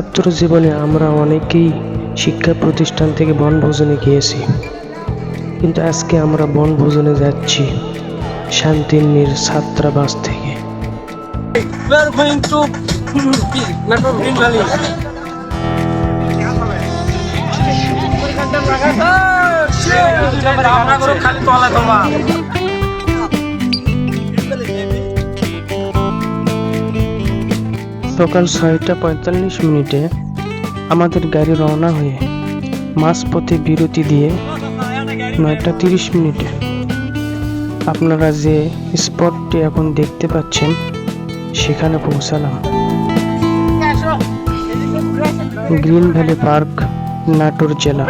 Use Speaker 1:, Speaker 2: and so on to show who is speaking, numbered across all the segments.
Speaker 1: ছাত্র জীবনে আমরা অনেকেই শিক্ষা প্রতিষ্ঠান থেকে বনভোজনে গিয়েছি, কিন্তু আজকে আমরা বনভোজনে যাচ্ছি শান্তিনীর ছাত্রাবাস থেকে।
Speaker 2: We are going to Metro Green Valley.
Speaker 1: সকাল 6:45 আমাদের গাড়ি রওনা হয়ে মাঝপথে বিরতি দিয়ে 9:30 আপনারা যে স্পটটি এখন দেখতে পাচ্ছেন সেখানে পৌঁছালাম। গ্রিন ভ্যালি পার্ক, নাটোর জেলা।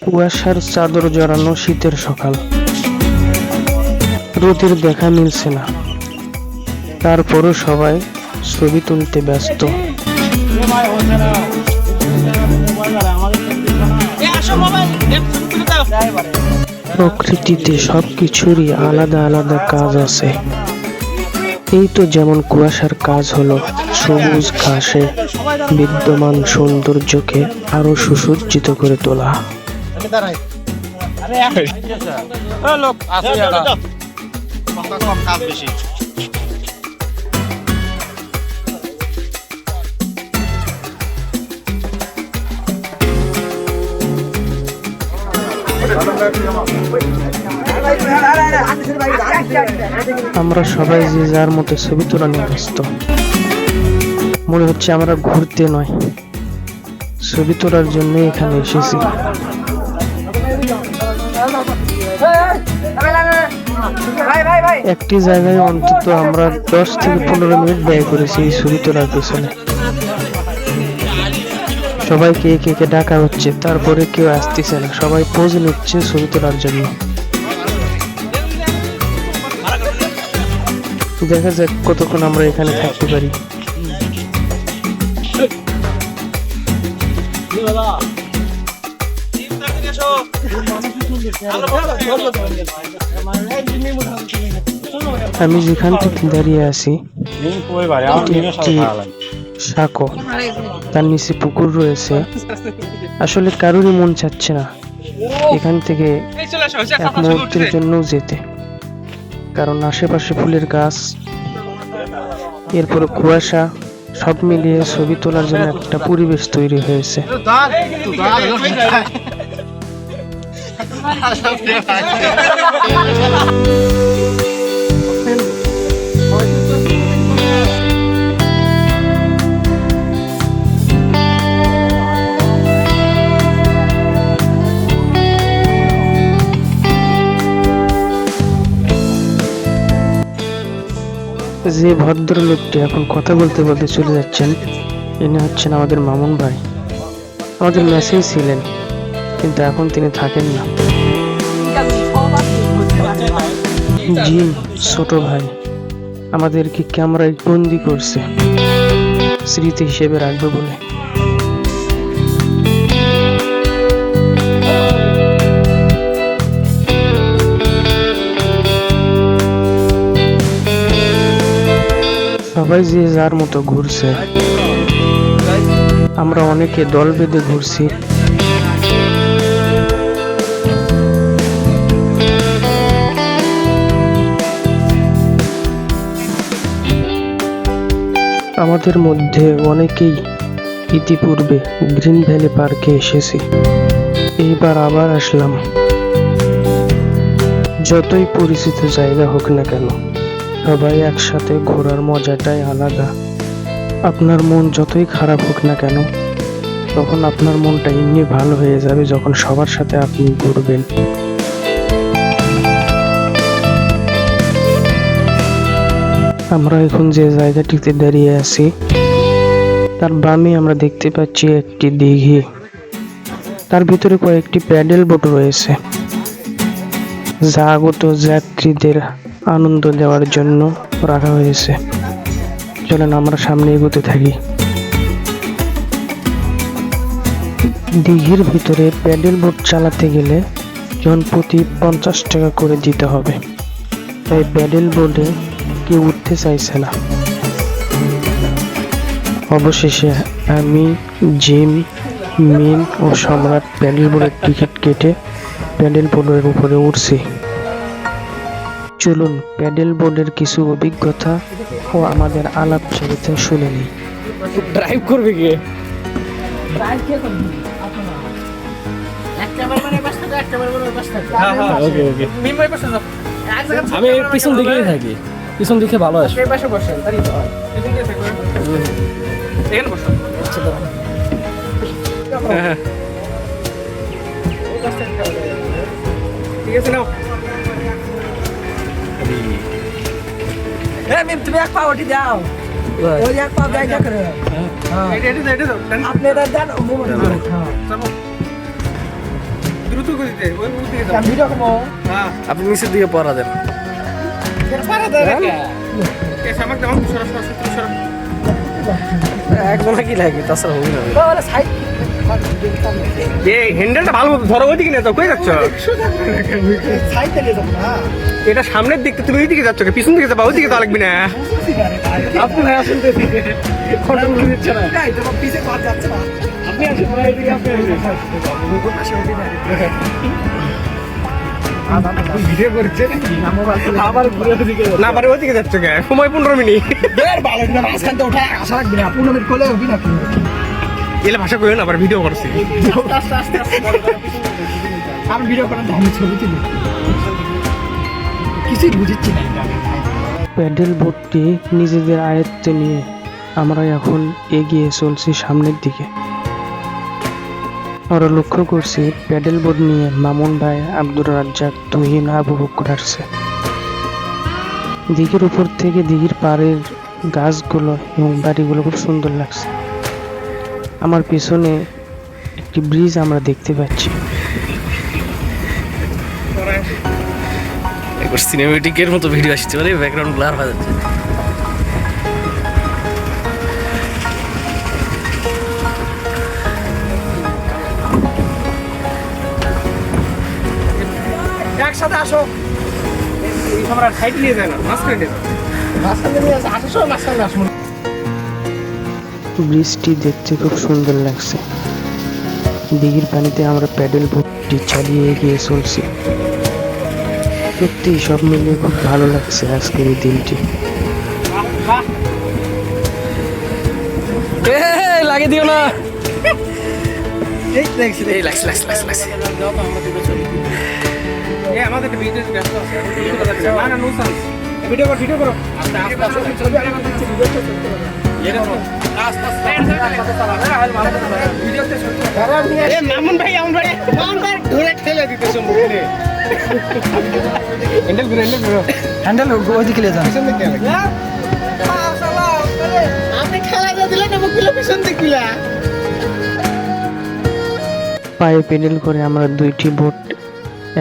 Speaker 1: কুয়াশার চাদর জড়ানো শীতের সকাল, রোদের দেখা মিলছে না, তারপরও সবাই ছবি তুলতে ব্যস্ত। প্রকৃতিতে সবকিছুরই আলাদা আলাদা কাজ আছে। এই তো যেমন কুয়াশার কাজ হলো সবুজ ঘাসে বিদ্যমান সৌন্দর্যকে আরো সুসজ্জিত করে তোলা। আমরা সবাই যে যার মতো ছবি তোলা নিয়ে ব্যস্ত। মনে হচ্ছে আমরা ঘুরতে নয়, ছবি তোলার জন্য এখানে এসেছি। একটি জায়গায় অন্তত আমরা 10 থেকে 15 মিনিট ব্যয় করেছি এই ছবি তোলার পেছনে। সবাইকে একে একে ডাকা হচ্ছে, তারপরে কেউ আসতেছে না, সবাই পোজ নিচ্ছে ছবি তোলার জন্য। দেখা যাক কতক্ষণ আমরা এখানে থাকতে পারি। আমি যেখান থেকে দাঁড়িয়ে আছি একটি সাঁকো, তার নিচে পুকুর রয়েছে। আসলে কারোরই মন চাচ্ছে না এখান থেকে এক মুহূর্তের জন্য যেতে, কারণ আশেপাশে ফুলের গাছ, এরপর কুয়াশা, সব মিলিয়ে ছবি তোলার জন্য একটা পরিবেশ তৈরি হয়েছে। যে ভদ্রলোকটি এখন কথা বলতে বলতে চলে যাচ্ছেন, ইনি হচ্ছেন আমাদের মামুন ভাই। আমাদের মেসেই ছিলেন, কিন্তু এখন তিনি থাকেন না। জি, ছোট ভাই আমাদেরকে ক্যামেরায় বন্দি করছে স্মৃতি হিসেবে রাখবে বলে। সবাই যে যার মতো ঘুরছে, আমরা অনেকে দল বেঁধে ঘুরছি। আমাদের মধ্যে অনেকেই ইতিপূর্বে গ্রিন ভ্যালি পার্কে এসেছি, এইবার আবার আসলাম। যতই পরিচিত জায়গা হোক না কেন, সবাই একসাথে ঘোরার মজাটাই আলাদা। আপনার মন যতই খারাপ হোক না কেন, তখন আপনার মনটা এমনি ভালো হয়ে যাবে যখন সবার সাথে আপনি ঘুরবেন। আমরা এখন যে জায়গাটিতে দাঁড়িয়ে আছি, তার বামে আমরা দেখতে পাচ্ছি একটি দিঘি, তার ভিতরে কয়েকটি প্যাডেল বোট রয়েছে, যা আগত যাত্রীদের আনন্দ দেওয়ার জন্য রাখা হয়েছে। চলেন আমরা সামনে এগোতে থাকি। দিঘির ভিতরে প্যাডেল বোট চালাতে গেলে জন প্রতি 50 টাকা করে দিতে হবে, তাই প্যাডেল বোটে কেউ উঠতে চাইছে না। অবশেষে আমি, জিম, মিন ও সম্রাট প্যাডেল বোটের টিকিট কেটে প্যাডেল বোটের উপরে উঠছি। চলুন প্যাডেল বোর্ডের কিছু অভিজ্ঞতা ও আমাদের আলাপচারিতা শুনে নিই।
Speaker 2: ড্রাইভ করবে কে? আমি পিছন দিকেই থাকি, পিছন দিকে ভালো আসে। ঠিক আছে নাও।
Speaker 3: তুমি এক পা উঠি দাও, ওই এক পা গাই যা করে আপনি এটা দেন
Speaker 2: দ্রুত করে দিতে ওই দিকে যাও।
Speaker 3: ভিডিও করবো।
Speaker 2: হ্যাঁ
Speaker 4: আপনি নিচের দিকে পড়া দেন।
Speaker 2: এ সামাক দাও সরা সরা সরা।
Speaker 4: একজনে কি লাগবে, তাছাড়া হবে না।
Speaker 3: সাইড
Speaker 2: এই হ্যান্ডেলটা ভালো মতো ধরো, ওইদিকে নিয়ে যাও। কই যাচ্ছ?
Speaker 3: সাইড থেকে যাবো না।
Speaker 2: এটা সামনের দিক, তুমি ওইদিকে যাচ্ছ, পিছন দিকে যাবা, ওইদিকে যাওয়া লাগবে না। আপনি ভাই আসুন তো এদিকে। কন্ট্রোল করে দিচ্ছে না।
Speaker 3: গাই তোমার পিছে পা যাচ্ছে না।
Speaker 2: আপনি আসুন ভাই, এদিকে আপনি আসুন। ভিডিও করছে নাকি?
Speaker 3: আবার ঘুরে দিকে
Speaker 2: না পারে ওইদিকে যাচ্ছ কে? সময় 15 মিনিট।
Speaker 3: বের ভালো না, মাঝখান থেকে ওঠা আশা রাখবি না। 15 মিনিট করলে হবি না।
Speaker 2: এলে ভাষা কইও না, আবার ভিডিও করছি।
Speaker 3: আমি ভিডিও করার আমি ছবি তুলি, কিছুই বুঝিচ্ছি না।
Speaker 1: প্যাডেল বোটটি নিজেদের আয়ত্তে নিয়ে আমরা এখন এগিয়ে চলছি সামনের দিকে। আমরা লক্ষ্য করছি প্যাডেল বোট নিয়ে মামুন ভাই, আব্দুর রাজ্জাক, তুহিন, আবু বকর আসছে। দিঘির উপর থেকে দিঘির পাড়ের গাছগুলো এবং বাড়িগুলো খুব সুন্দর লাগছে। আমার পিছনে একটি ব্রিজ আমরা দেখতে পাচ্ছি।
Speaker 4: একবার সিনেমেটিকের মতো ভিডিও আসছে, মানে ব্যাকগ্রাউন্ড ব্লার হয়ে যাচ্ছে।
Speaker 2: একসাথে আসো। এই সম্রাট সাইড নিয়ে যায় না, মাঝখানে নিয়ে যাও।
Speaker 3: মাঝখানে নিয়ে আসে, আসার সময় মাঝখানে আসবো।
Speaker 1: ব্রিজটি দেখতে খুব সুন্দর লাগছে। দিঘির পানিতে আমরা প্যাডেল বোটটি চালিয়ে এগিয়ে চলছি। সত্যি সব মিলিয়ে খুব ভালো লাগছে আজকের এই দিনটি।
Speaker 4: লাগিয়ে দিও না।
Speaker 3: এই দেখছি
Speaker 4: এই লাগছে লাগছে লাগছে লাগছে।
Speaker 2: এ আমাদের একটা ভিডিও ব্যস্ত আছে। না না নো চান্স। ভিডিও করো, ভিডিও করো। আস্তে আস্তে আস্তে ছবি আগে দিচ্ছি, ভিডিও তো করতে হবে। এটা করো। আস্তে আস্তে ভিডিওতে ছবি। এ মামুন ভাই ধরে ঠেলে দিতেছে মুখে। হ্যান্ডেল ঘুরে, হ্যান্ডেল ঘুরো।
Speaker 3: হ্যান্ডেল ওইদিকে নিয়ে যান।
Speaker 2: পিছন দিকে লাগে।
Speaker 3: আপনি খেলা দিলে না মুখগুলো পিছন দিকে কিলা।
Speaker 1: পায়ে পেডেল করে আমরা দুইটি বোট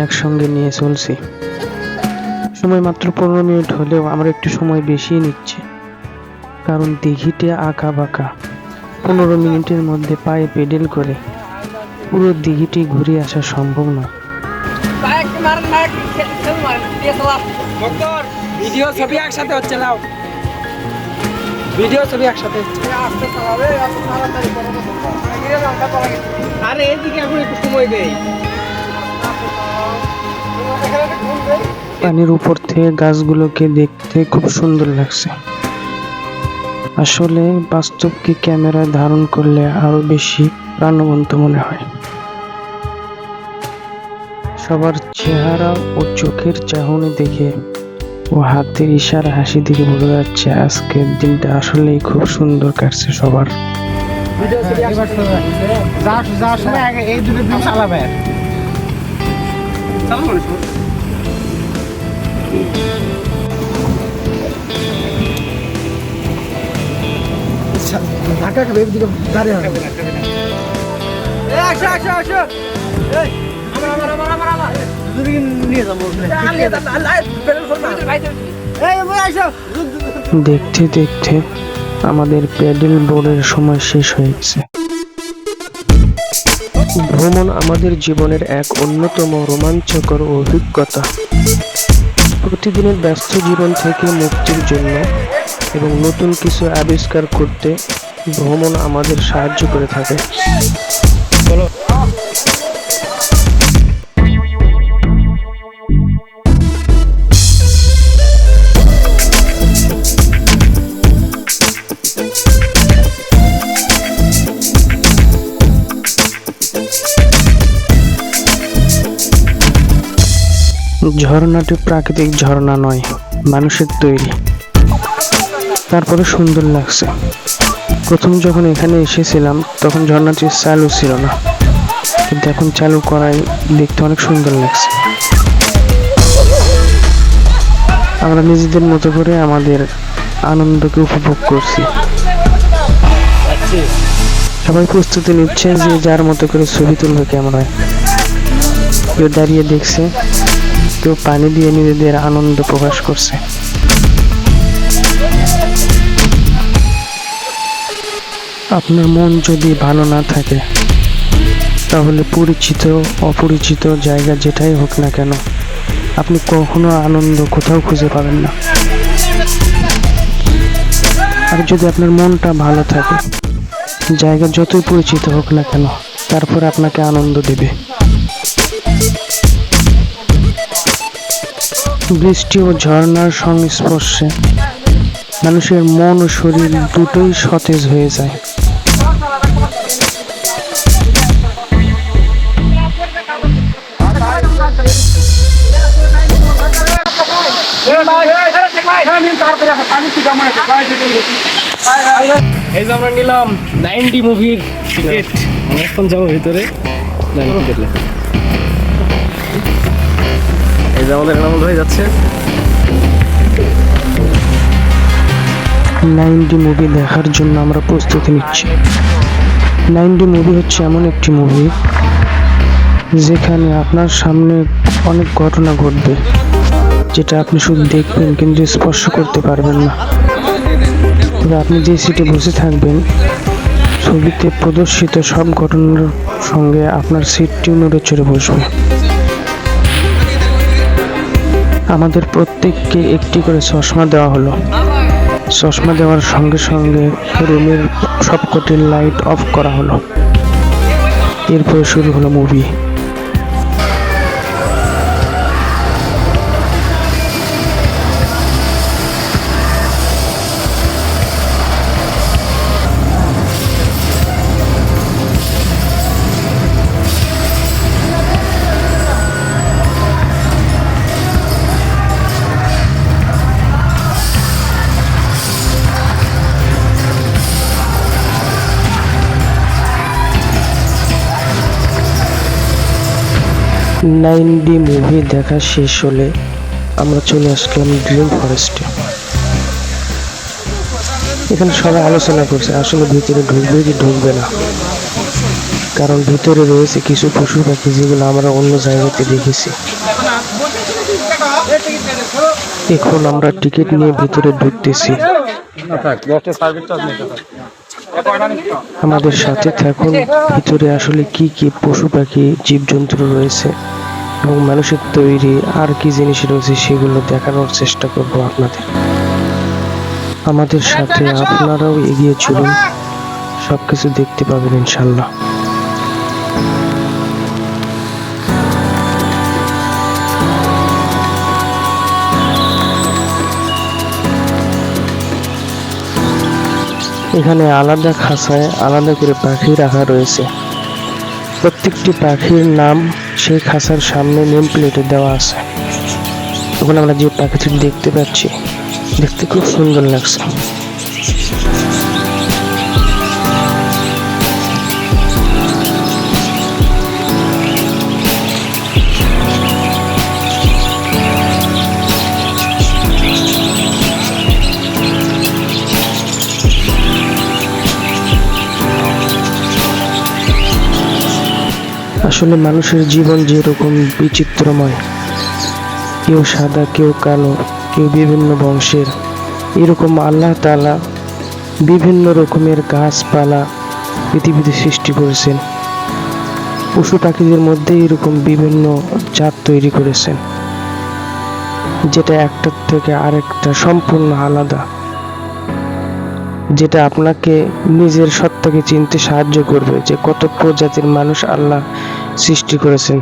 Speaker 1: একসঙ্গে নিয়ে চলছি। সময় মাত্র 15 মিনিট হলেও আমরা একটু সময় বেশি নিচ্ছি, কারণ দিঘিতে আঁকা বাঁকা। 15 মিনিটের মধ্যে পায়ে পেডেল করে পুরো দিঘিটি ঘুরে আসা সম্ভব নয়।
Speaker 3: ডক্টর ভিডিও ছবি একসাথে হচ্ছে নাও, ভিডিও ছবি একসাথে হচ্ছে।
Speaker 2: আরে এইদিকে এখন একটু সময় দেই।
Speaker 1: পানির উপর থেকে গাছগুলোকে দেখতে খুব সুন্দর লাগছে। আসলে বাস্তবকে ক্যামেরায় ধারণ করলে আরো বেশি প্রাণবন্ত মনে হয়। সবার চেহারা ও চোখের চাহনি দেখে ও হাতের ইশারা হাসি দেখে বোঝা যাচ্ছে আজকের দিনটা আসলেই খুব সুন্দর কাটছে সবার।
Speaker 3: ভিডিও ছবি একসাথে যাওয়ার সময় আগে এই দুটো দিন চালাবে।
Speaker 2: চালো মানুষ।
Speaker 3: ঢাকা খাবে এদিকে দাঁড়িয়ে হবে।
Speaker 2: আসো আসো আসো। এই আমার
Speaker 3: দুদিকে নিয়ে যাবো।
Speaker 1: দেখতে দেখতে আমাদের প্যাডেল বোর্ডের সময় শেষ হয়ে গেছে। ভ্রমণ আমাদের জীবনের এক অন্যতম রোমাঞ্চকর অভিজ্ঞতা। প্রতিদিনের ব্যস্ত জীবন থেকে মুক্তির জন্য এবং নতুন কিছু আবিষ্কার করতে ভ্রমণ আমাদের সাহায্য করে থাকে। ঝর্ণাটি প্রাকৃতিক ঝর্ণা নয়, মানুষের তৈরি। তারপরে সুন্দর লাগছে। প্রথম যখন এখানে এসেছিলাম তখন ঝর্ণাটি চালু ছিল না, কিন্তু এখন চালু করায় দেখতে অনেক সুন্দর লাগছে। আমরা নিজেদের মতো করে আমাদের আনন্দকে উপভোগ করছি। সবাই প্রস্তুতি নিচ্ছে যে যার মতো করে ছবি তুলবে ক্যামেরায়। কেউ দাঁড়িয়ে দেখছে, কেউ পানি দিয়ে নিজেদের আনন্দ প্রকাশ করছে। আপনার মন যদি ভালো না থাকে তাহলে পরিচিত অপরিচিত জায়গা যেটাই হোক না কেন আপনি কখনো আনন্দ কোথাও খুঁজে পাবেন না। আর যদি আপনার মনটা ভালো থাকে, জায়গা যতই পরিচিত হোক না কেন তারপর আপনাকে আনন্দ দেবে। বৃষ্টি ও ঝর্ণার সংস্পর্শে মানুষের মন ও শরীর দুটোই সতেজ হয়ে যায়।
Speaker 4: এই যে আমরা নিলাম 90 মুভির টিকিট। এখন যাবো ভিতরে। এই যে আমাদের এনামুল হয়ে যাচ্ছে।
Speaker 1: 90 মুভি দেখার জন্য আমরা প্রস্তুতি নিচ্ছি। 90 মুভি হচ্ছে এমন একটি মুভি যেখানে আপনার সামনে অনেক ঘটনা ঘটবে, যেটা আপনি শুধু দেখবেন কিন্তু স্পর্শ করতে পারবেন না। তবে আপনি যে সিটে বসে থাকবেন, ছবিতে প্রদর্শিত সব ঘটনার সঙ্গে আপনার সিটটিও নড়ে চড়ে বসবে। আমাদের প্রত্যেককে একটি করে চশমা দেওয়া হলো। চশমা দেওয়ার সঙ্গে সঙ্গে রুমের সবকটি লাইট অফ করা হলো। এরপর শুরু হলো মুভি। নাইনডি মুভি দেখা শেষ হলে আমরা চলে আসলাম ড্রিম ফরেস্টে। এখানে সবাই আলোচনা করছে আসলে ভিতরে ঢুকবে কি ঢুকবে না, কারণ ভিতরে রয়েছে কিছু পশু পাখি যেগুলো আমরা অন্য জায়গাতে দেখেছি। এখন আমরা টিকিট নিয়ে ভিতরে ঢুকতেছি। আমাদের সাথে থাকুন, ভিতরে আসলে কি কি পশু পাখি জীবজন্তু রয়েছে এবং মানুষের তৈরি আর কি জিনিস রয়েছে সেগুলো দেখানোর চেষ্টা করব আপনাদের। আমাদের সাথে আপনারাও এগিয়ে চলুন, সবকিছু দেখতে পাবেন ইনশাল্লাহ। এখানে আলাদা খাঁচায় আলাদা করে পাখি রাখা রয়েছে। প্রত্যেকটি পাখির নাম সেই খাঁচার সামনে নেম প্লেটে দেওয়া আছে। এখন আমরা যে পাখিটি দেখতে পাচ্ছি, দেখতে খুব সুন্দর লাগছে। আসলে মানুষের জীবন যেরকম বিচিত্রময়, কেউ সাদা, কেউ কালো, কেউ বিভিন্ন বংশের, এরকম আল্লাহ তাআলা বিভিন্ন রকমের গাছপালা পৃথিবীতে সৃষ্টি করেছেন। পশু পাখিদের মধ্যে এরকম বিভিন্ন জাত তৈরি করেছেন, যেটা একটার থেকে আরেকটা সম্পূর্ণ আলাদা, যেটা আপনাকে নিজের সত্তাকে চিনতে সাহায্য করবে যে কত প্রজাতির মানুষ আল্লাহ সৃষ্টি করেছেন।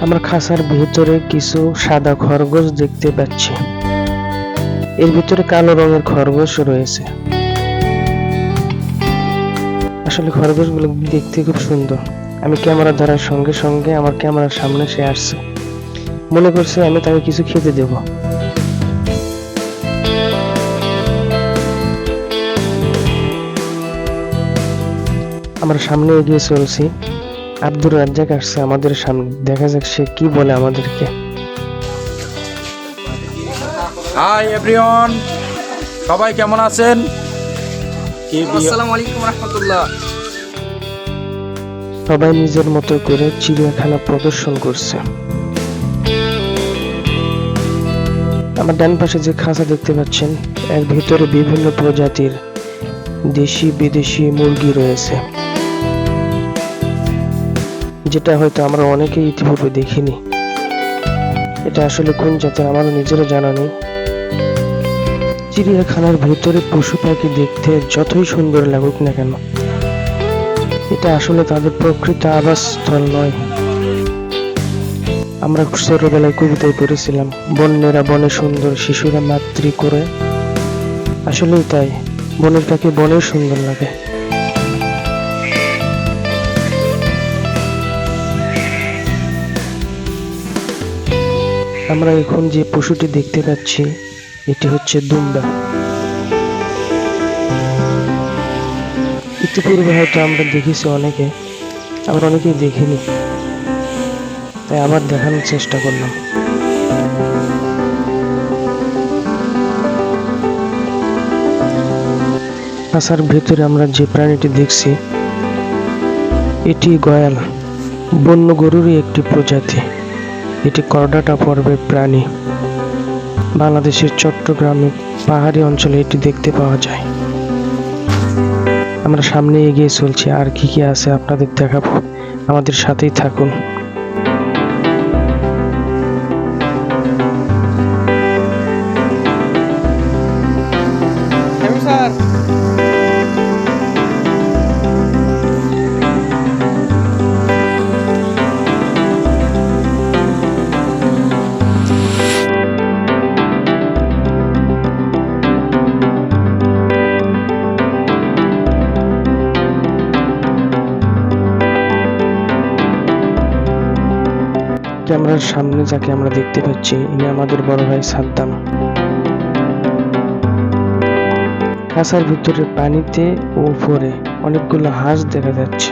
Speaker 1: আমরা খাঁচার ভেতরে কিছু সাদা খরগোশ দেখতে পাচ্ছি। এর ভিতরে কালো রঙের খরগোশ রয়েছে। আসলে খরগোশগুলো দেখতে খুব সুন্দর। আমি ক্যামেরা ধরার সঙ্গে সঙ্গে আমার ক্যামেরার সামনে সে আসছে, মনে করছে আমি তাকে কিছু খেতে দেব। আমরা সামনে এগিয়ে চলছি। আব্দুর রাজ্জাক আসছে আমাদের সামনে, দেখা যাক সে কি বলে আমাদেরকে।
Speaker 2: হাই এভরিওয়ান, সবাই কেমন আছেন?
Speaker 5: আসসালামু আলাইকুম রাহমাতুল্লাহ।
Speaker 1: সবাই নিজের মতো করে চিড়িয়াখানা প্রদর্শন করছে। আমার ডান পাশে যে খাঁচা দেখতে পাচ্ছেন, এর ভিতরে বিভিন্ন প্রজাতির দেশি বিদেশি মুরগি রয়েছে, যেটা হয়তো আমরা অনেকেই ইতিপূর্বে দেখিনি। এটা আসলে কোন জাতের আমারও নিজেরও জানা নেই। চিড়িয়াখানার ভেতরে পশু পাখি দেখতে যতই সুন্দর লাগুক না কেন, এটা আসলে তাদের প্রকৃত আবাসস্থল নয়। আমরা ছোটবেলায় কবিতায় পড়েছিলাম, বন্যেরা বনে সুন্দর, শিশুরা মাতৃ করে। আসলেই তাই, বনের পাখি বনে সুন্দর লাগে। আমরা এখন যে পশুটি দেখতে পাচ্ছি, এটি হচ্ছে দুম্বা। ইতিপূর্বে হয়তো আমরা দেখেছি অনেকে, আবার অনেকেই দেখিনি, তাই আবার দেখানোর চেষ্টা করলাম। খাঁচার ভেতরে আমরা যে প্রাণীটি দেখছি, এটি গয়াল, বন্য গরুরই একটি প্রজাতি। এটি করডাটা পর্বের প্রাণী। বাংলাদেশের চট্টগ্রামে পাহাড়ি অঞ্চলে এটি দেখতে পাওয়া যায়। আমরা সামনে এগিয়ে চলছি, আর কি কি আছে আপনাদের দেখাবো, আমাদের সাথেই থাকুন।
Speaker 2: স্যার,
Speaker 1: ক্যামেরার সামনে যাকে আমরা দেখতে পাচ্ছি, ইনি আমাদের বড় ভাই সাদ্দাম। খাঁচার ভিতরে পানিতে ও উপরে অনেকগুলো হাঁস দেখা যাচ্ছে।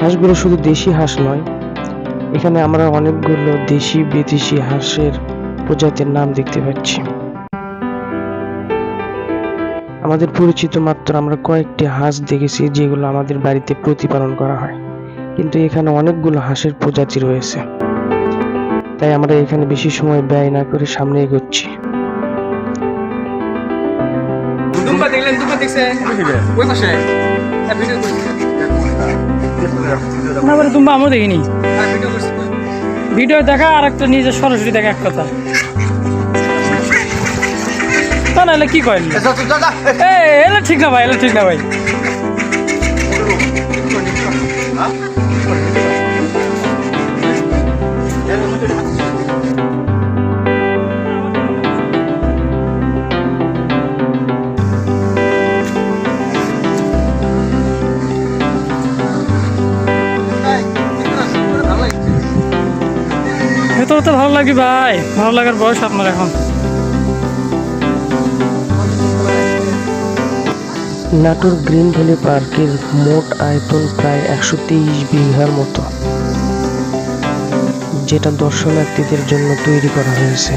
Speaker 1: হাঁসগুলো শুধু দেশি হাঁস নয়, এখানে আমরা অনেকগুলো দেশি বিদেশি হাঁসের প্রজাতির নাম দেখতে পাচ্ছি। আমাদের পরিচিত মাত্র আমরা কয়েকটি হাঁস দেখেছি, যেগুলো আমাদের বাড়িতে প্রতিপালন করা হয়, কিন্তু এখানে অনেকগুলো হাঁসের প্রজাতি রয়েছে। তাই আমরা এখানে বেশি সময় ব্যয় না করে সামনে এগোচ্ছি।
Speaker 5: দুম্বা দেখলেন? দুম্বা দেখছেন? ওই পাশে ভিডিও করছি।
Speaker 4: না বলে তুমি আমরা দেখিনি।
Speaker 5: ভিডিও করছি।
Speaker 4: ভিডিও দেখা আর একটা নিজের সরাসরি দেখা এক কথা। তা নাহলে কি করেন? এলে ঠিক না ভাই, এলে ঠিক না ভাই। ভেতরে তো ভালো লাগে ভাই, ভালো লাগার বয়স আপনার এখন।
Speaker 1: নাটোর গ্রিন ভ্যালি পার্কের মোট আয়তন প্রায় 123 বিঘার মতো, যেটা দর্শনার্থীদের জন্য তৈরি করা হয়েছে।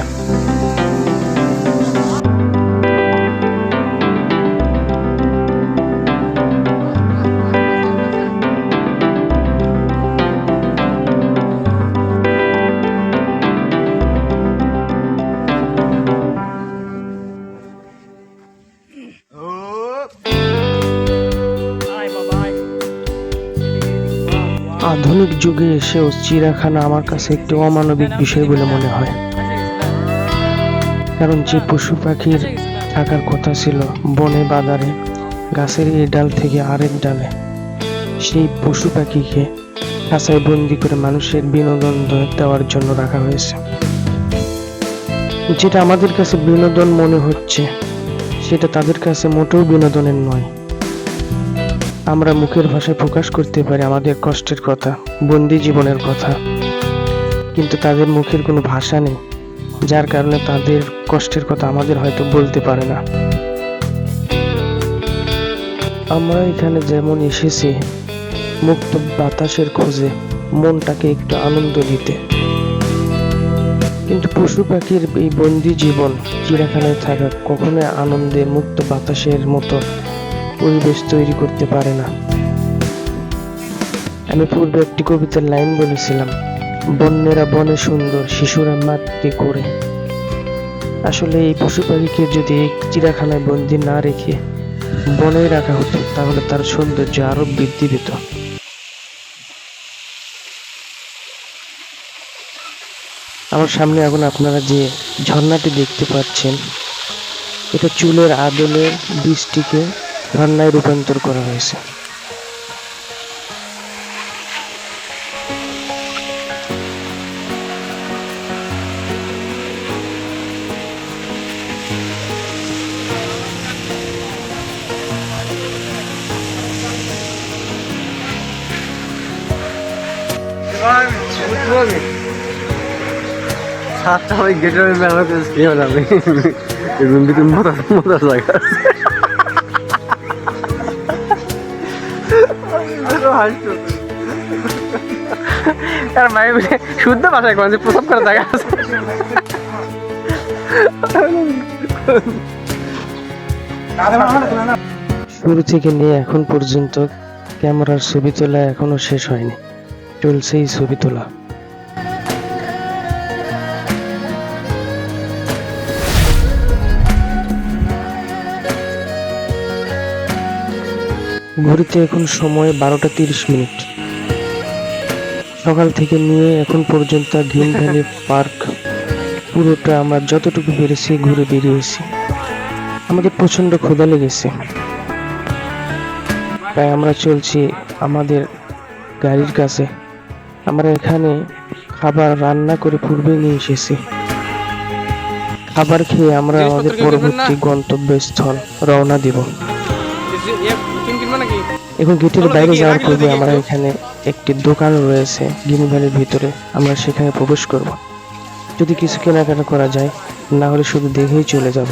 Speaker 1: যুগে এসেও চিড়িয়াখানা আমার কাছে একটি অমানবিক বিষয় বলে মনে হয়। কারণ যে পশু পাখির থাকার কথা ছিল বনে বাজারে গাছের এই ডাল থেকে আরেক ডালে, সেই পশু পাখিকে খাঁচায় বন্দি করে মানুষের বিনোদন দেওয়ার জন্য রাখা হয়েছে। যেটা আমাদের কাছে বিনোদন মনে হচ্ছে সেটা তাদের কাছে মোটেও বিনোদনের নয়। আমরা মুখের ভাষায় প্রকাশ করতে পারি আমাদের কষ্টের কথা, বন্দি জীবনের কথা, কিন্তু তাদের মুখের কোনো ভাষা নেই, যার কারণে তাদের কষ্টের কথা আমাদের হয়তো বলতে পারে না। আমরা এখানে যেমন এসেছি মুক্ত বাতাসের খোঁজে, মনটাকে একটু আনন্দ দিতে, কিন্তু পশু পাখির এই বন্দি জীবন চিড়িয়াখানায় থাকা কখনোই আনন্দের মুক্ত বাতাসের মতো পরিবেশ তৈরি করতে পারে না। আমি পূর্বে একটি কবিতার লাইন বলেছিলাম, বন্যেরা বনে সুন্দর, শিশুরা মাতৃ করে। আসলে এই পশু পাখিকে যদি চিড়িয়াখানায় বন্দি না রেখে বনে রাখা হতো তাহলে তার সৌন্দর্য আরো বৃদ্ধি পেত। আমার সামনে এখন আপনারা যে ঝর্ণাটি দেখতে পাচ্ছেন, এটা চুলের আদলের বৃষ্টিকে ঝর্ণায় রূপান্তর করা হয়েছে।
Speaker 5: সাতটা ওই গেটের মেলা করে কি হবে আমি রুম ভিতরে মজার জায়গা
Speaker 4: আর ভাই শুদ্ধ ভাষায় কোন যে প্রথম করার জায়গা আছে।
Speaker 1: শুরু থেকে নিয়ে এখন পর্যন্ত ক্যামেরার ছবি তোলা এখনো শেষ হয়নি, চলছেই ছবি তোলা। ঘড়িতে এখন সময় 12টা 30 মিনিট। সকাল থেকে নিয়ে এখন পর্যন্ত গ্রিন ভ্যালি পার্ক পুরোটা আমরা যতটুকু পেরেছি ঘুরে বেরিয়েছি। আমাদের প্রচন্ড ক্ষুধা লেগেছে, তাই আমরা চলছি আমাদের গাড়ির কাছে। আমরা এখানে খাবার রান্না করে পূর্বে নিয়ে এসেছি। খাবার খেয়ে আমরা আমাদের পরবর্তী গন্তব্যস্থল রওনা দিব। এখন গেটের বাইরে যাওয়ার পূর্বে আমরা এখানে একটি দোকান রয়েছে গ্রিন ভ্যালির ভিতরে, আমরা সেখানে প্রবেশ করব। যদি কিছু কেনাকাটা করা যায়, না হলে শুধু দেখেই চলে যাব।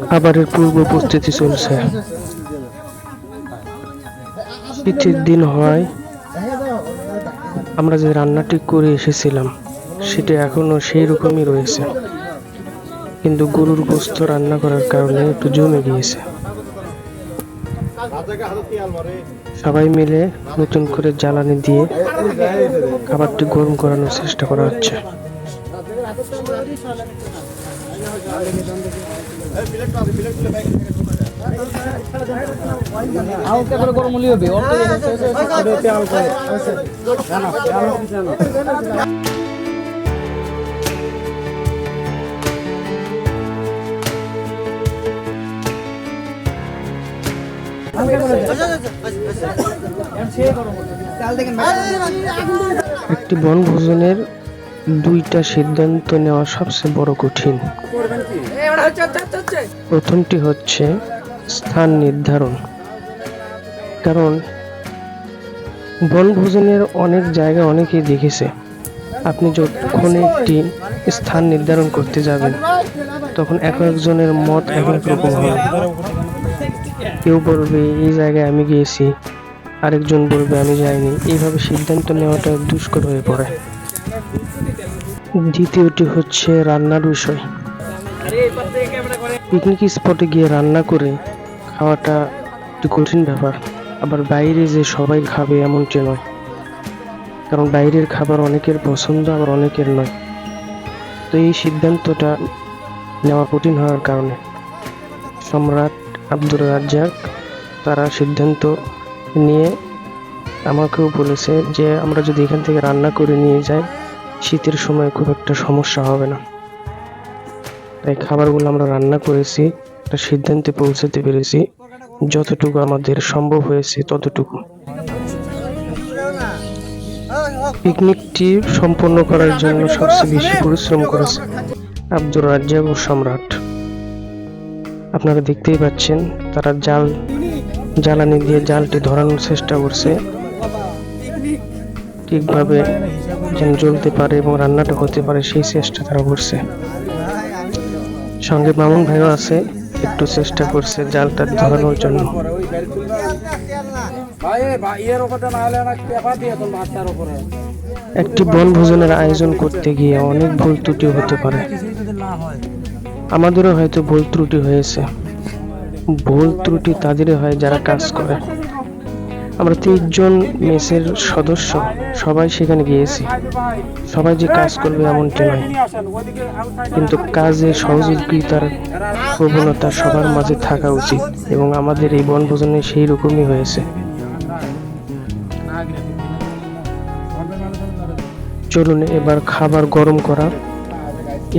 Speaker 1: খাবারের পূর্ব প্রস্তুতি চলছে। শীতের দিন হওয়ায় আমরা যে রান্নাটি করে এসেছিলাম সেটা এখনো সেই রকমই রয়েছে, কিন্তু গরুর গোস্ত রান্না করার কারণে একটু জমে গিয়েছে। সবাই মিলে নতুন করে জ্বালানি দিয়ে খাবারটি গরম করানোর চেষ্টা করা হচ্ছে। একটি বনভোজনের দুইটা সিদ্ধান্ত নেওয়া সবচেয়ে বড় কঠিন। প্রথমটি হচ্ছে স্থান নির্ধারণ, কারণ বনভোজনের অনেক জায়গা অনেকেই দেখেছে। আপনি যখন একটি স্থান নির্ধারণ করতে যাবেন তখন এক একজনের মত এক এক রকম হবে। কেউ বলবে এই জায়গায় আমি গিয়েছি, আরেকজন বলবে আমি যাইনি। এইভাবে সিদ্ধান্ত নেওয়াটা দুষ্কর হয়ে পড়ে। দ্বিতীয়টি হচ্ছে রান্নার বিষয়। পিকনিক স্পটে গিয়ে রান্না করে খাওয়াটা একটু কঠিন ব্যাপার। আবার বাইরে যে সবাই খাবে এমনটি নয়, কারণ বাইরের খাবার অনেকের পছন্দ আবার অনেকের নয়। তো এই সিদ্ধান্তটা নেওয়া কঠিন হওয়ার কারণে সম্রাট, আব্দুর রাজ্জাক তারা সিদ্ধান্ত নিয়ে আমাকেও বলেছে যে আমরা যদি এখান থেকে রান্না করে নিয়ে যাই শীতের সময় খুব একটা সমস্যা হবে না। তাই খাবারগুলো আমরা রান্না করেছি, একটা সিদ্ধান্তে পৌঁছাতে পেরেছি, যতটুকু আমাদের সম্ভব হয়েছে ততটুকু। পিকনিকটি সম্পন্ন করার জন্য সবচেয়ে বেশি পরিশ্রম করেছে আব্দুর রাজ্জাক ও সম্রাট। আপনারা দেখতেই পাচ্ছেন তারা জ্বালানি দিয়ে জালটি ধরানোর চেষ্টা করছে, ঠিকভাবে যেন জ্বলতে পারে এবং রান্নাটা হতে পারে সেই চেষ্টা তারা করছে। সঙ্গে মামুন ভাইও আছে, একটু চেষ্টা করছে জালটা ধরানোর জন্য। একটি বনভোজনের আয়োজন করতে গিয়ে অনেক ভুল ত্রুটি হতে পারে, আমাদেরও হয়তো ভুল ত্রুটি হয়েছে। ভুল ত্রুটি তাদেরই হয় যারা কাজ করে। আমরা 30 জন মেসের সদস্য সবাই সেখানে গিয়েছি, সবাই যে কাজ করবে এমনটি নয়, কিন্তু কাজে সহযোগিতার প্রবণতা সবার মাঝে থাকা উচিত এবং আমাদের এই বনভোজনে সেই রকমই হয়েছে। চলুন এবার খাবার গরম করা,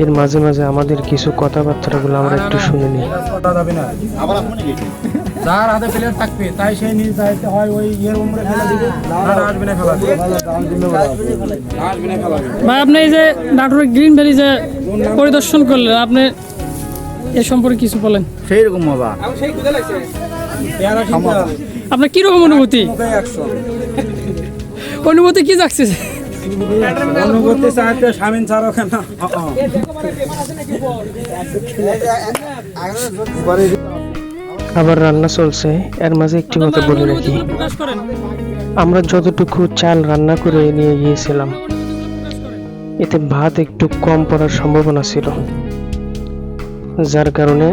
Speaker 1: এর মাঝে মাঝে আমাদের কিছু কথাবার্তাগুলো আমরা একটু শুনে নিই।
Speaker 2: যার হাতে প্লেয়ার থাকবে তাই সেই নিজ দায়িত্বে হয় ওই ইয়ের উমরে ফেলে দিবে, ডাস্টবিনে ফেলা দিবে।
Speaker 4: ভাই আপনি এই যে নাটোরের গ্রিন ভ্যালি যে পরিদর্শন করলেন, আপনি এ সম্পর্কে কিছু বলেন।
Speaker 2: সেই রকম মজা,
Speaker 4: আপনার কিরকম অনুভূতি? অনুভূতি কি যাচ্ছে?
Speaker 2: অনুভূতি চাইতে স্বামীন ছাড়ো কেন।
Speaker 1: খাবার রান্না চলছে, এর মাঝে একটি কথা বলে রাখি, আমরা যতটুকু চাল রান্না করে নিয়ে গিয়েছিলাম এতে ভাত একটু কম পড়ার সম্ভাবনা ছিল, যার কারণে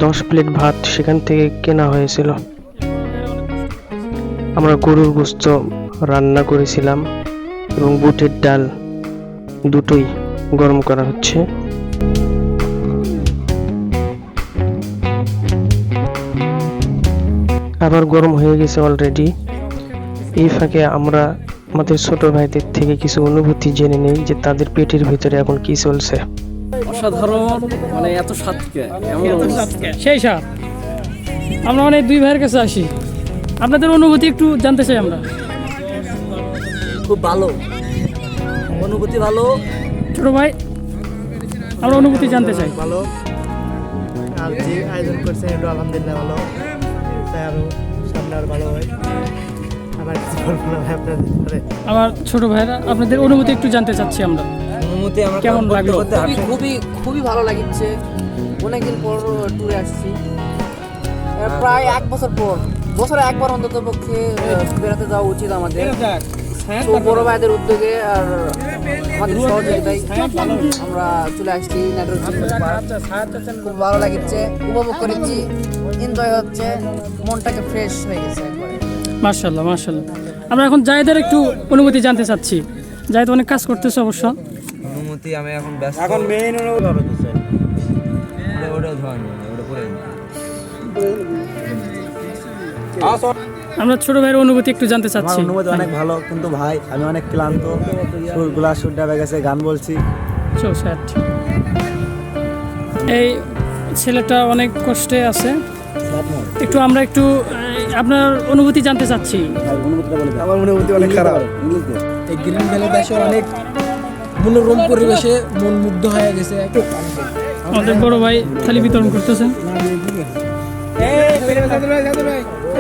Speaker 1: 10 প্লেট ভাত সেখান থেকে কেনা হয়েছিল। আমরা গরুর গোশত রান্না করেছিলাম এবং বুটের ডাল দুটোই গরম করা হচ্ছে। খাবার গরম হয়ে গেছে অলরেডি। এই ফাঁকে আমরা আমাদের ছোট ভাইদের থেকে কিছু অনুভূতি জেনে নেই যে তাদের পেটের ভিতরে এখন কি চলছে।
Speaker 5: অসাধারণ, মানে এত স্বাদকে
Speaker 4: সেই স্বাদ। আমরা অনেক দুই ভাইয়ের কাছে আসি, আপনাদের অনুভূতি একটু জানতে চাই আমরা।
Speaker 3: খুব ভালো অনুভূতি, ভালো
Speaker 4: ছোট ভাই, আমরা অনুভূতি জানতে চাই।
Speaker 3: ভালো আর যে আয়োজন করছেন এটা আলহামদুলিল্লাহ ভালো, তাই আরো সামনে আরো ভালো হয়। আমার কিছু বলবো না ভাই আপনাদের।
Speaker 4: আমার ছোট ভাইরা আপনাদের অনুভূতি একটু জানতে চাচ্ছি আমরা।
Speaker 3: অনুভূতি আমার
Speaker 4: কেমন লাগলো?
Speaker 6: খুবই ভালো লাগছে। অনেকদিন পর ট্যুরে আসছি, প্রায় 1 বছর পর, বছরে একবার অন্তত পক্ষে বেড়াতে যাওয়া উচিত আমাদের। তো বড় ভাইদের উদ্যোগে আর আমাদের সহযোগিতায় আমরা চলে আসছি নাটোর। খুব ভালো লাগছে, উপভোগ করেছি, এনজয় হচ্ছে, মনটাকে ফ্রেশ হয়ে গেছে একবারে।
Speaker 4: মাশাআল্লাহ মাশাআল্লাহ। আমরা এখন জায়েদের একটু অনুভূতি জানতে চাচ্ছি। জায়েদ অনেক কাজ করতেছে অবশ্য।
Speaker 3: অনুমতি আমি এখন ব্যস্ত,
Speaker 2: এখন মেইন
Speaker 4: আমরা ছোট ভাইয়ের অনুভূতি একটু জানতে চাচ্ছি।
Speaker 3: অনুমতি অনেক ভালো, কিন্তু ভাই আমি অনেক ক্লান্ত, সুরগুলা সুরটা হয়ে গেছে, গান বলছি।
Speaker 4: So sad. এই ছেলেটা অনেক কষ্টে আছে, একটু আমরা একটু আপনার অনুভূতি জানতে চাচ্ছি।
Speaker 3: আমার অনুভূতি অনেক খারাপ।
Speaker 2: এই গ্রিন ভ্যালি দেশে অনেক মনোরম পরিবেশে মন মুগ্ধ হয়ে গেছে।
Speaker 4: আমাদের বড় ভাই থালি বিতরণ করতেছেন।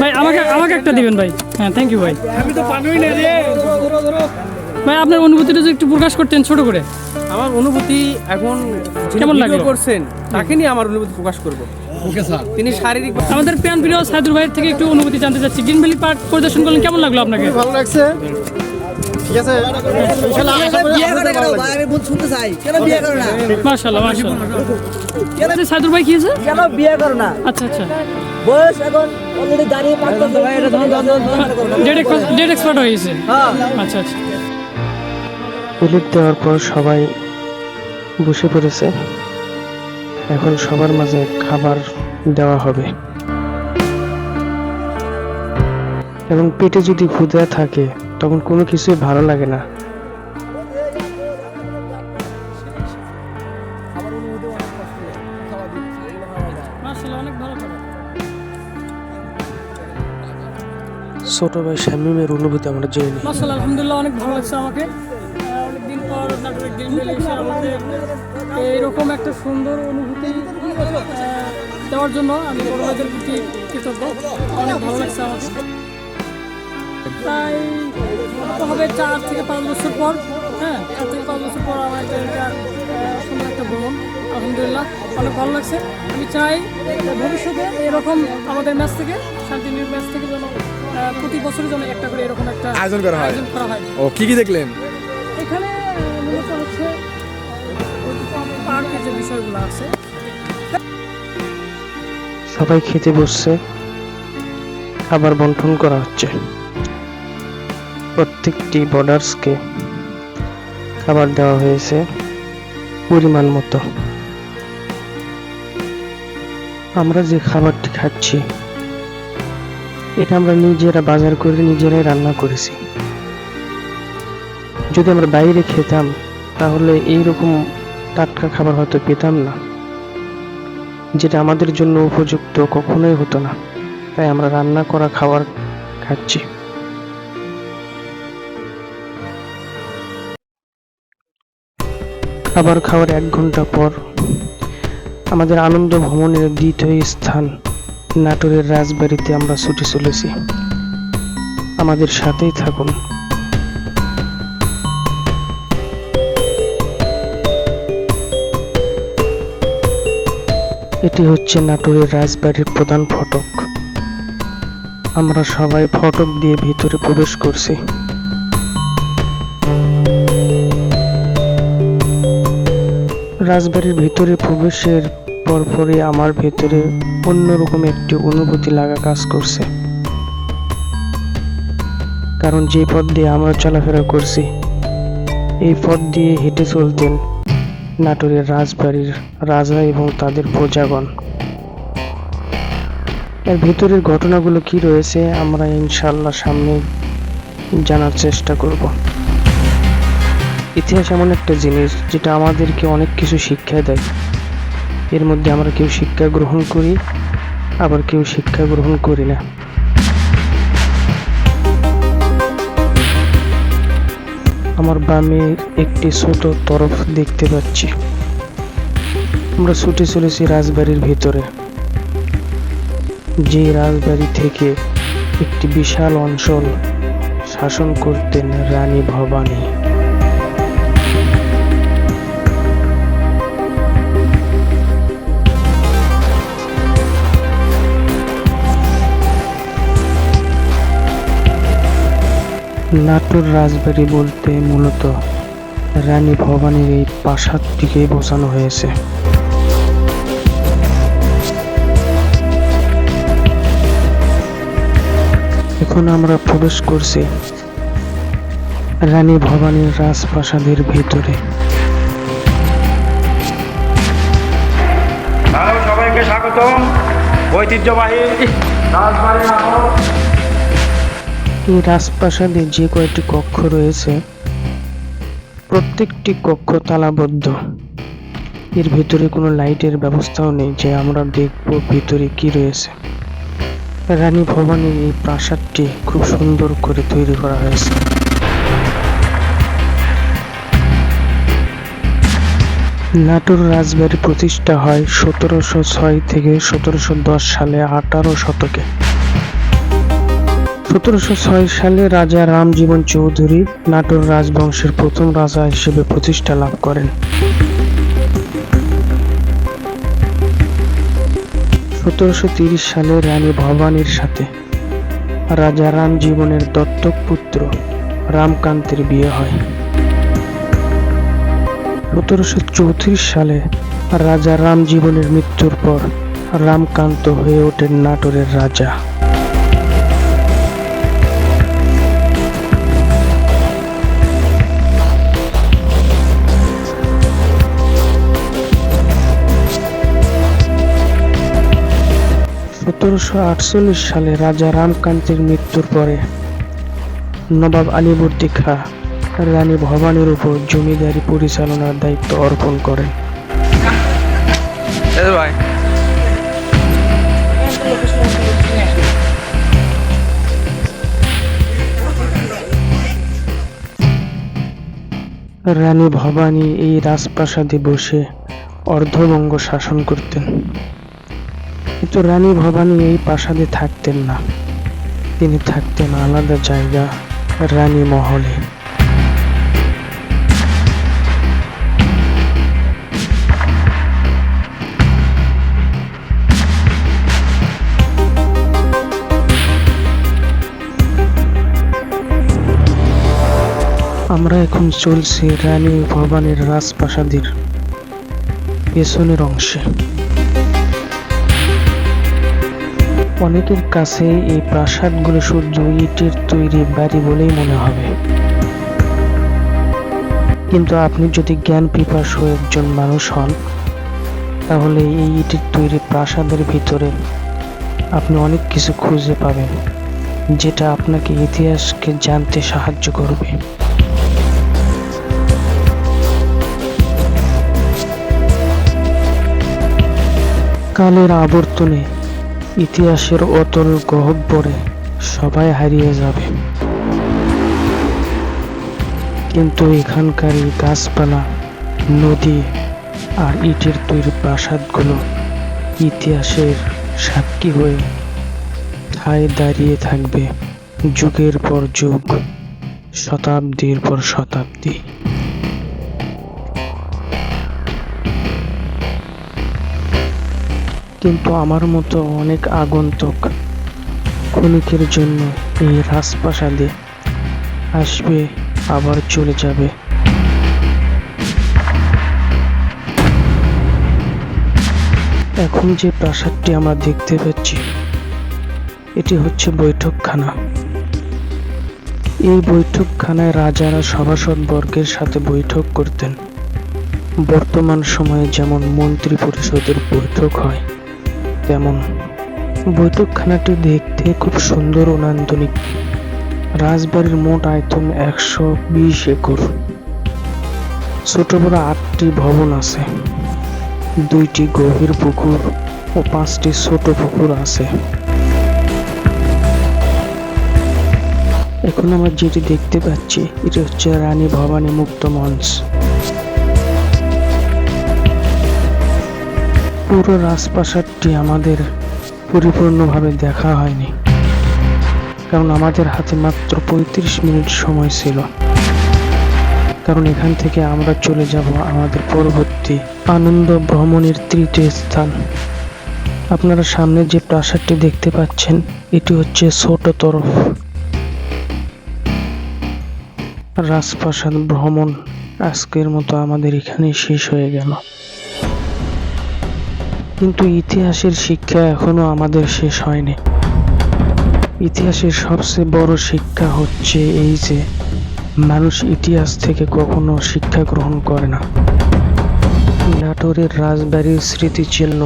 Speaker 4: ভাই আমাকে একটা দিবেন ভাই। হ্যাঁ, থ্যাংক ইউ ভাই।
Speaker 2: আমি তো পানোই না রে।
Speaker 4: ভাই আপনার অনুভূতিটা যদি একটু প্রকাশ করতেন ছোট করে।
Speaker 5: আমার অনুভূতি এখন
Speaker 4: কেমন লাগলো?
Speaker 5: করছেন তাকে নিয়ে আমার অনুভূতি প্রকাশ করব।
Speaker 6: তিনি শারীরিক
Speaker 4: আমাদের প্রিয় প্রিয় সাইদুর ভাইয়ের থেকে একটু অনুভূতি জানতে চাচ্ছি। গ্রিন ভ্যালি পার্ক পরিদর্শন করলেন, কেমন লাগলো আপনাকে?
Speaker 3: ভালো লাগছে। ঠিক আছে, ইনশাআল্লাহ আশা করি ভালো লাগবে।
Speaker 6: আমি বল শুনতে চাই, কেন বিয়ে করো না?
Speaker 4: মাশাআল্লাহ মাশাআল্লাহ। সাইদুর ভাই কি হয়েছে?
Speaker 6: কেন বিয়ে করো না?
Speaker 4: আচ্ছা আচ্ছা,
Speaker 6: বয়স এখন অলরেডি দাঁড়িয়ে পাঁচ বছর ভাই, এটা
Speaker 4: ডেট এক্সপার্ট হয়ে গেছে। আচ্ছা আচ্ছা।
Speaker 1: প্লেট দেওয়ার পর সবাই বসে পড়েছে। এখন সবার মাঝে খাবার দেওয়া হবে, এবং পেটে যদি ক্ষুধা থাকে তখন কোনো কিছুই ভালো লাগে না।
Speaker 4: মাশাআল্লাহ, অনেক ভালো খাবার।
Speaker 1: ছোট ভাই শামীমের অনুভূতি আমরা জেনে নিই।
Speaker 4: মাশাআল্লাহ, আলহামদুলিল্লাহ, অনেক ভালো লাগছে আমাকে। অনেকদিন পর নাটোরের গ্রিন ভ্যালি এসে আমাকে এইরকম একটা সুন্দর অনুভূতি দেওয়ার জন্য আমি বড় ভাইদের প্রতি কৃতজ্ঞ। অনেক ভালো লাগছে আমাকে। প্রায় হবে 4 থেকে 5 বছর পর, 4 থেকে 5 বছর পর আমার এটা সুন্দর একটা ভ্রমণ। আলহামদুলিল্লাহ, অনেক ভালো লাগছে। আমি চাই ভবিষ্যতে এরকম আমাদের ম্যাচ থেকে, শান্তিনির ম্যাচ থেকে যেন প্রতি বছরই যেন একটা করে এরকম একটা
Speaker 5: আয়োজন করা হয়। ও কি দেখলেন?
Speaker 4: এখানে মূলত হচ্ছে পার্কের যে বিষয়গুলো আছে।
Speaker 1: সবাই খেতে বসছে, খাবার বন্টন করা হচ্ছে। প্রত্যেকটি বর্ডার্সকে খাবার দেওয়া হয়েছে পরিমাণ মতো। আমরা যে খাবারটি খাচ্ছি এটা আমরা নিজেরা বাজার করে নিজেরাই রান্না করেছি। যদি আমরা বাইরে খেতাম তাহলে এইরকম টাটকা খাবার হয়তো পেতাম না, যেটা আমাদের জন্য উপযুক্ত কখনোই হতো না। তাই আমরা রান্না করা খাবার খাচ্ছি। খাবার খাওয়ার 1 ঘন্টা পর আমাদের আনন্দ ভ্রমণের দ্বিতীয় স্থান নাটোরের রাজবাড়িতে আমরা ছুটে চলেছি। আমাদের সাথেই থাকুন। এটি হচ্ছে নাটোরের রাজবাড়ির প্রধান ফটক। আমরা সবাই ফটক দিয়ে ভিতরে প্রবেশ করছি। রাজবাড়ির ভিতরে প্রবেশের পরপরই আমার ভেতরে অন্যরকম একটি অনুভূতি লাগা কাজ করছে। কারণ যে পথ দিয়ে আমরা চলাফেরা করছি এই পথ দিয়ে হেঁটে চলতেন নাটোরের রাজবাড়ির রাজা এবং তাদের প্রজাগণ। এর ভিতরের ঘটনাগুলো কি রয়েছে আমরা ইনশাআল্লাহ সামনে জানার চেষ্টা করব। ইতিহাস এমন একটা জিনিস যেটা আমাদেরকে অনেক কিছু শিক্ষা দেয়। এর মধ্যে আমরা কেউ শিক্ষা গ্রহণ করি, আবার কেউ শিক্ষা গ্রহণ করি না। আমার বামে একটি ছোট তরফ দেখতে পাচ্ছি। আমরা ছুটে চলেছি রাজবাড়ির ভিতরে, যে রাজবাড়ি থেকে একটি বিশাল অঞ্চল শাসন করতেন রানী ভবানী। নাটোর রাজবাড়ি বলতে মূলত রানী ভবানীর এই প্রাসাদটিকে বোঝানো হয়েছে। এখন আমরা প্রবেশ করছি রানী ভবানীর রাজপ্রাসাদের ভিতরে।
Speaker 2: সবাইকে স্বাগত ঐতিহ্যবাহী রাজবাড়ির
Speaker 1: এই রাজপ্রাসাদে যে কয়টি কক্ষ রয়েছে প্রত্যেকটি কক্ষ তালাবদ্ধ। এর ভিতরে কোনো লাইটের ব্যবস্থাও নেই যে আমরা দেখব ভিতরে কি রয়েছে। রানী ভবানীর এই প্রাসাদটি খুব সুন্দর করে তৈরি করা হয়েছে। নাটোর রাজবাড়ি প্রতিষ্ঠা হয় 1706 থেকে 1710 সালে 18 শতকে। 1706 সালে রাজা রামজীবন চৌধুরী নাটোর রাজবংশের প্রথম রাজা হিসেবে প্রতিষ্ঠা লাভ করেন। 1730 সালে রানী ভবানীর সাথে রাজা রাম জীবনের দত্তক পুত্র রামকান্তের বিয়ে হয়। 1734 সালে রাজা রাম জীবনের মৃত্যুর পর রামকান্ত হয়ে ওঠেন নাটোরের রাজা। সালে রাজা রামকান্তের মৃত্যুর পরে নবাব আলীবর্দী খাঁ রানী ভবানীর উপর জমিদারি পরিচালনার দায়িত্ব অর্পণ করেন।
Speaker 5: ভাই
Speaker 1: রানী ভবানী এই রাজপ্রাসাদে বসে অর্ধবঙ্গ শাসন করতেন। কিন্তু রানী ভবানী এই প্রাসাদে থাকতেন না, তিনি থাকতেন আলাদা জায়গা রানী মহলে। আমরা এখন চলছি রানী ভবানীর রাজপ্রাসাদের পেছনের অংশে। অনেকের কাছে এই প্রাসাদগুলো শুধু ইটের তৈরি বাড়ি বলেই মনে হবে, কিন্তু আপনি যদি জ্ঞান পিপাসু একজন মানুষ হন, তাহলে এই ইটের তৈরি প্রাসাদের ভিতরে আপনি অনেক কিছু খুঁজে পাবেন, যেটা আপনাকে ইতিহাসকে জানতে সাহায্য করবে। কালের আবর্তনে ইতিহাসের অতল গহ্বরে সবাই হারিয়ে যাবে, কিন্তু এখানকার এই গাছপালা, নদী আর ইটের তৈরি প্রাসাদগুলো ইতিহাসের সাক্ষী হয়ে ঠায় দাঁড়িয়ে থাকবে যুগের পর যুগ, শতাব্দীর পর শতাব্দী। কিন্তু আমার মতো অনেক আগন্তুক ক্ষণিকের জন্য এই রাজপ্রাসাদে আসবে, আবার চলে যাবে। এখন যে প্রাসাদটি আমরা দেখতে পাচ্ছি, এটি হচ্ছে বৈঠকখানা। এই বৈঠকখানায় রাজারা সভাসদ বর্গের সাথে বৈঠক করতেন। বর্তমান সময়ে যেমন মন্ত্রী পরিষদের বৈঠক হয়, তেমন বৈঠকখানাটি দেখতে খুব সুন্দর ও নান্দনিক। রাজবাড়ির মোট আয়তন 120 একর। ছোট বড় 8টি ভবন আছে, 2টি গভীর পুকুর ও 5টি ছোট পুকুর আছে। এখন আমরা যেটি দেখতে পাচ্ছি, এটি হচ্ছে রানী ভবানী মুক্ত মঞ্চ। পুরো রাজপ্রাসাদটি আমাদের পরিপূর্ণভাবে দেখা হয়নি, কারণ আমাদের হাতে মাত্র 35 মিনিট সময় ছিল। কারণ এখান থেকে আমরা চলে যাব আমাদের পরবর্তী আনন্দ ভ্রমণের তৃতীয় স্থান। আপনারা সামনে যে প্রাসাদটি দেখতে পাচ্ছেন, এটি হচ্ছে ছোট তরফ। রাজপ্রাসাদ ভ্রমণ আজকের মতো আমাদের এখানেই শেষ হয়ে গেল, কিন্তু ইতিহাসের শিক্ষা এখনো আমাদের শেষ হয়নি। ইতিহাসের সবচেয়ে বড় শিক্ষা হচ্ছে এই যে মানুষ ইতিহাস থেকে কখনো শিক্ষা গ্রহণ করে না। নাটোরের রাজবাড়ির স্মৃতিচিহ্ন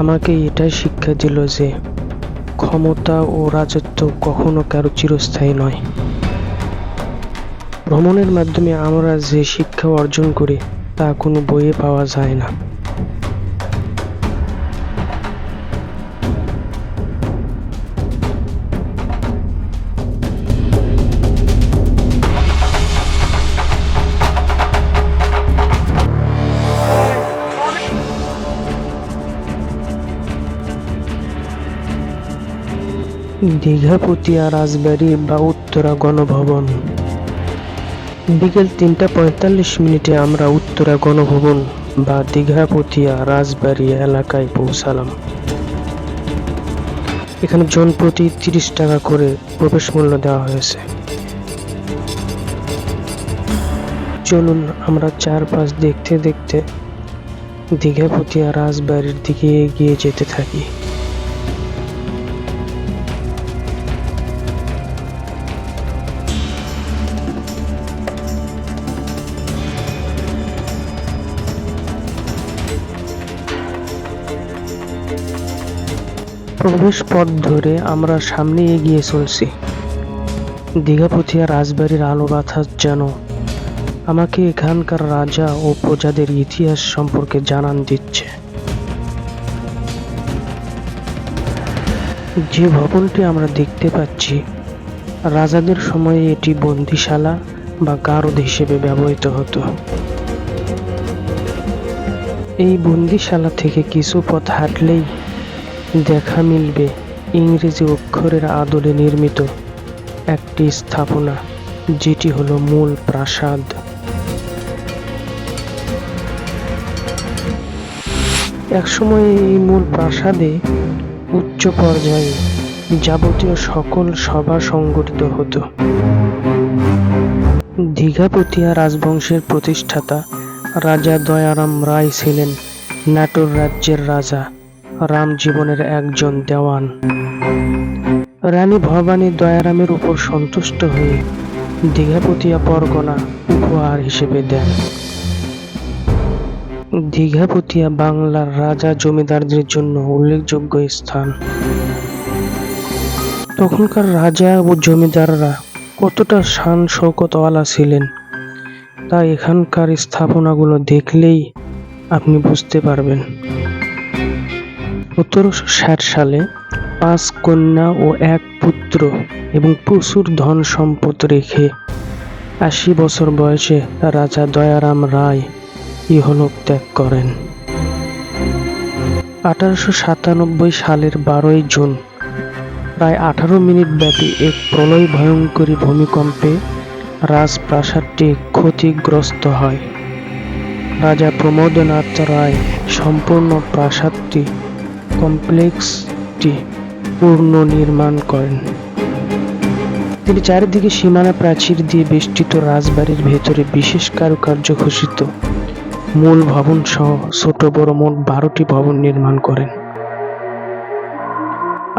Speaker 1: আমাকে এটাই শিক্ষা দিল যে ক্ষমতা ও রাজত্ব কখনো কারো চিরস্থায়ী নয়। ভ্রমণের মাধ্যমে আমরা যে শিক্ষা অর্জন করি তা কোনো বইয়ে পাওয়া যায় না। দীঘাপতিয়া রাজবাড়ি বা উত্তরা গণভবন। বিকেল 3:45 আমরা উত্তরা গণভবন বা দীঘাপতিয়া রাজবাড়ি এলাকায় পৌঁছালাম। এখানে জন প্রতি 30 টাকা করে প্রবেশ মূল্য দেওয়া হয়েছে। চলুন আমরা চারপাশ দেখতে দেখতে দীঘাপতিয়া রাজবাড়ির দিকে এগিয়ে যেতে থাকি। প্রবেশ পথ ধরে আমরা সামনে এগিয়ে চলছি। দীঘাপতিয়া রাজবাড়ির আলো বাতাস যেন আমাকে এখানকার রাজা ও প্রজাদের ইতিহাস সম্পর্কে জানান দিচ্ছে। যে ভবনটি আমরা দেখতে পাচ্ছি, রাজাদের সময়ে এটি বন্দিশালা বা গারদ হিসেবে ব্যবহৃত হতো। এই বন্দিশালা থেকে কিছু পথ হাঁটলেই দেখা মিলবে ইংরেজি অক্ষরের আদলে নির্মিত একটি স্থাপনা, যেটি হলো মূল প্রাসাদ। একসময় এই মূল প্রাসাদে উচ্চ পর্যায়ে যাবতীয় সকল সভা সংগঠিত হতো। দীঘাপতিয়া রাজবংশের প্রতিষ্ঠাতা রাজা দয়ারাম রায় ছিলেন নাটোর রাজ্যের রাজা রামজীবনের একজন দেওয়ান। রানী ভবানী দয়ারামের উপর সন্তুষ্ট হয়ে দীঘাপতিয়া পরগনা উপহার হিসেবে দেন। দীঘাপতিয়া বাংলার রাজা জমিদারদের জন্য উল্লেখযোগ্য স্থান। তখনকার রাজা ও জমিদাররা কতটা শান শৌকতওয়ালা ছিলেন তা এখানকার স্থাপনাগুলো দেখলেই আপনি বুঝতে পারবেন। 1760 সালে 5 কন্যা ও 1 পুত্র এবং প্রচুর ধন সম্পদ রেখে 80 বছর বয়সে রাজা দয়ারাম রায় ইহলোক ত্যাগ করেন। 1897 সালের 12 জুন প্রায় 18 মিনিট ব্যাপী এক প্রলয় ভয়ঙ্করী ভূমিকম্পে রাজপ্রাসাদটি ক্ষতিগ্রস্ত হয়। রাজা প্রমোদনাথ রায় সম্পূর্ণ প্রাসাদটি কমপ্লেক্সটি পুনর্নির্মাণ করেন। তিনি চারিদিকে সীমানা প্রাচীর দিয়ে বেষ্টিত রাজবাড়ির ভেতরে বিশেষ কারুকার্য খচিত মূল ভবন সহ ছোট বড় মোট 12টি ভবন নির্মাণ করেন।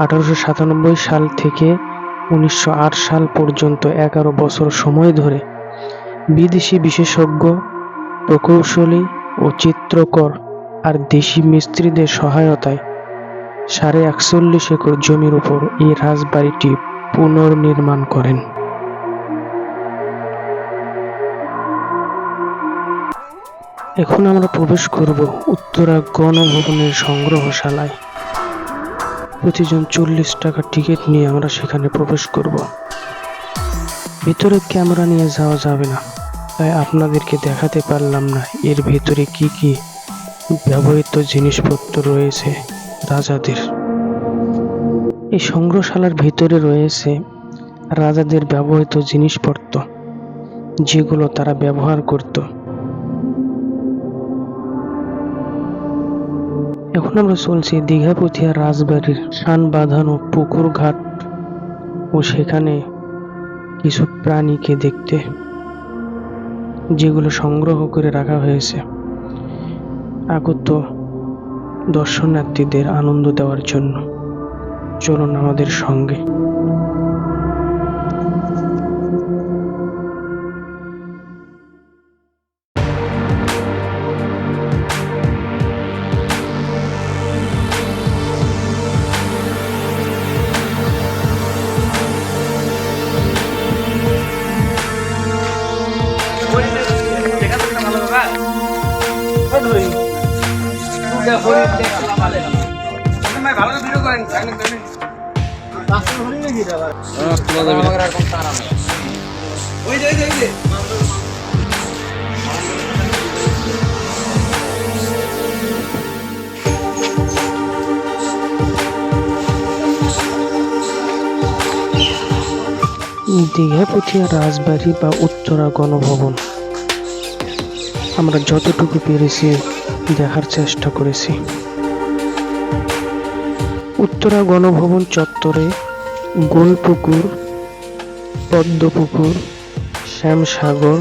Speaker 1: 1897 সাল থেকে 1908 সাল পর্যন্ত 11 বছর সময় ধরে বিদেশি বিশেষজ্ঞ, প্রকৌশলী ও চিত্রকর আর দেশি মিস্ত্রিদের সহায়তায় 41 একর জমির উপর এই রাজবাড়িটি পুনর্নির্মাণ করেন। এখন আমরা প্রবেশ করব উত্তরা গণভবনের সংগ্রহশালায়। প্রতিজন 40 টাকা টিকিট নিয়ে আমরা সেখানে প্রবেশ করব। ভিতরে ক্যামেরা নিয়ে যাওয়া যাবে না, তাই আপনাদেরকে দেখাতে পারলাম না এর ভেতরে কি কি ব্যবহৃত জিনিসপত্র রয়েছে রাজাদের। এই সংগ্রহশালার ভিতরে রয়েছে রাজাদের ব্যবহৃত জিনিসপত্র, যেগুলো তারা ব্যবহার করত। এখন আমরা চলছি দীঘাপতিয়া রাজবাড়ির শান বাঁধানো পুকুর ঘাট ও সেখানে কিছু প্রাণীকে দেখতে, যেগুলো সংগ্রহ করে রাখা হয়েছে আগত দর্শনার্থীদের আনন্দ দেওয়ার জন্য। চলুন আমাদের সঙ্গে।
Speaker 5: ভালো ভিডিও করেন ওই যে
Speaker 1: দীঘাপতিয়া রাজবাড়ি বা উত্তরা গণভবন আমরা যতটুকু পেরেছি দেখার চেষ্টা করেছি। উত্তরা গণভবন চত্বরে গোলপুকুর, পদ্মপুকুর, শ্যামসাগর,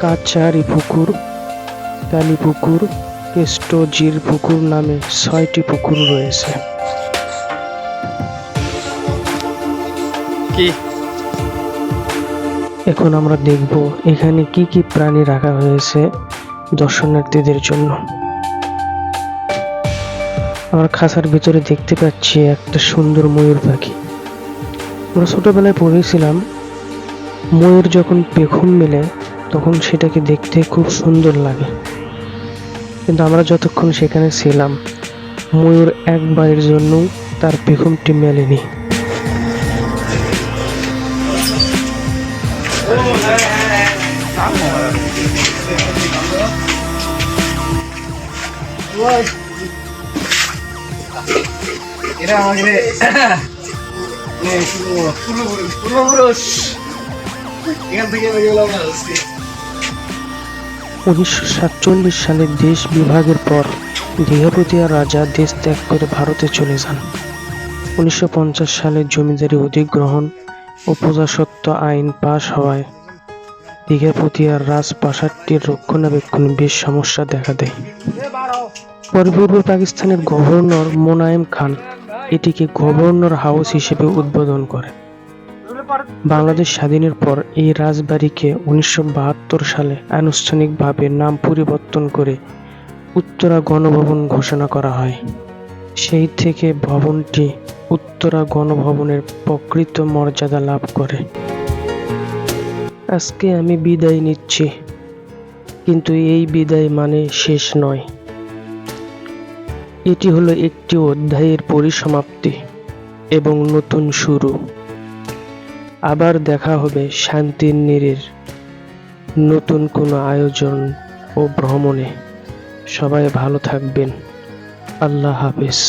Speaker 1: কাচারি পুকুর, কালীপুকুর, কেষ্টজির পুকুর নামে 6টি পুকুর রয়েছে। এখন আমরা দেখব এখানে কি কি প্রাণী রাখা হয়েছে দর্শনার্থীদের জন্য। আমরা খাঁচার ভিতরে দেখতে পাচ্ছি একটা সুন্দর ময়ূর পাখি। আমরা ছোটবেলায় পড়েছিলাম ময়ূর যখন পেখম মেলে তখন সেটাকে দেখতে খুব সুন্দর লাগে, কিন্তু আমরা যতক্ষণ সেখানে ছিলাম ময়ূর একবারের জন্য তার পেখমটি মেলেনি।
Speaker 5: এটা আমাকে পূর্বপুরুষ এখান থেকে
Speaker 1: 1947 সালে দেশ বিভাগের পর দিঘাপতিয়া রাজা দেশ ত্যাগ করে ভারতে চলে যান। 1950 সালে জমিদারি অধিগ্রহণ ও প্রজাস্বত্ব আইন পাশ হওয়ায় দিঘাপতিয়ার রাজপ্রাসাদটির রক্ষণাবেক্ষণে বেশ সমস্যা দেখা দেয়। পরে পূর্ব পাকিস্তানের গভর্নর মোনায়েম খান এটিকে গভর্নর হাউস হিসেবে উদ্বোধন করেন। বাংলাদেশ স্বাধীনের পর এই রাজবাড়িকে 1972 সালে আনুষ্ঠানিকভাবে নাম পরিবর্তন করে উত্তরা গণভবন ঘোষণা করা হয়। সেই থেকে ভবনটি উত্তরা গণভবনের প্রকৃত মর্যাদা লাভ করে। আজকে আমি বিদায় নিচ্ছি, কিন্তু এই বিদায় মানে শেষ নয়। এটি হলো একটি অধ্যায়ের পরিসমাপ্তি এবং নতুন শুরু। আবার দেখা হবে শান্তির নীড়ের নতুন কোনো আয়োজন ও ভ্রমণে। সবাই ভালো থাকবেন। আল্লাহ হাফেজ।